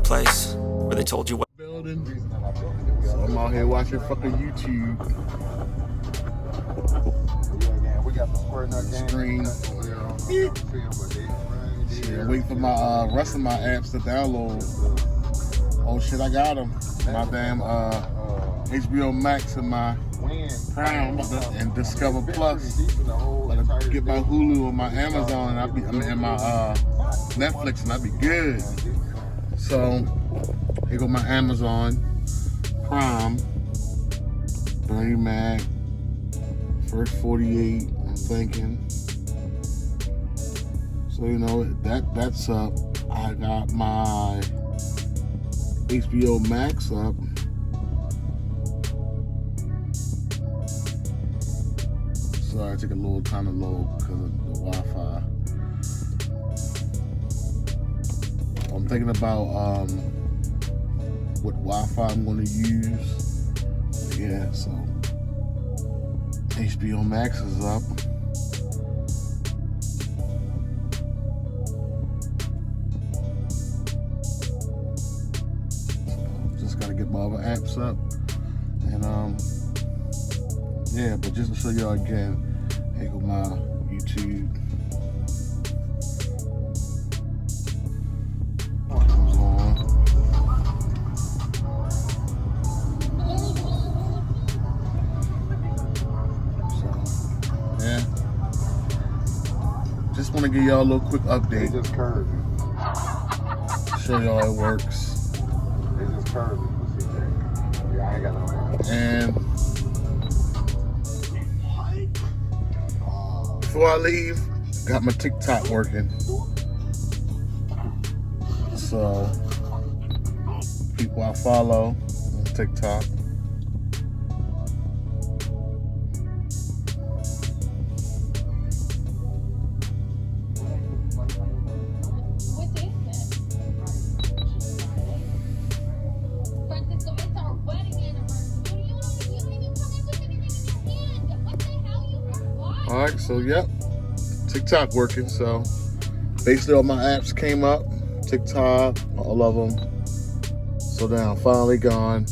place where they told you what. Building. So I'm out here watching fucking YouTube. We got the square nut Screen. Shit, wait for my rest of my apps to download. Oh shit, I got them. My damn HBO Max and my Prime and Discover Plus. About to get my Hulu and my Amazon and my Netflix, and I'll be good. So here go my Amazon Prime. Bernie Mac. First 48, I'm thinking. So you know that's up. I got my HBO Max up. Sorry, it took a little time to load because of the Wi-Fi. I'm thinking about what Wi-Fi I'm going to use. Yeah, so HBO Max is up. Just gotta get my other apps up, and yeah. But just to show y'all again, here go my YouTube. Comes on. So yeah, just want to give y'all a little quick update. They just curved. Show y'all it works. They just curved it. Yeah, I ain't got no man. And before I leave, got my TikTok working. So people I follow on TikTok. All right, so yep, TikTok working. So basically all my apps came up, TikTok, all of them. So now finally gone.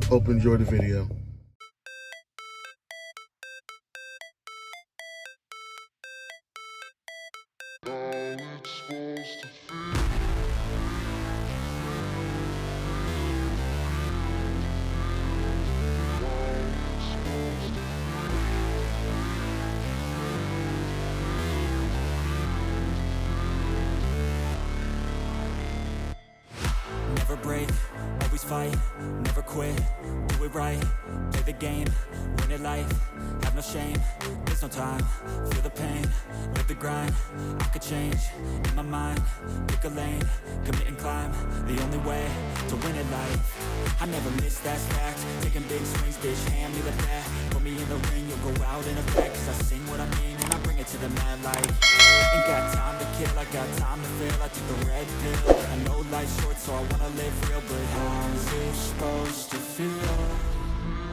Hope you enjoyed the video. Never break, always fight, never quit, do it right, play the game, win it life, have no shame, there's no time, feel the pain, live the grind, I could change, in my mind, pick a lane, commit and climb, the only way to win it life, I never miss that fact, taking big swings, bitch, hand me the bat, put me in the ring, you'll go out in effect, cause I sing what I mean and I bring it to the mad light, ain't got time to kill, I got time to feel, I took the red pill, I know life's short so I wanna live real, but how's it supposed to feel?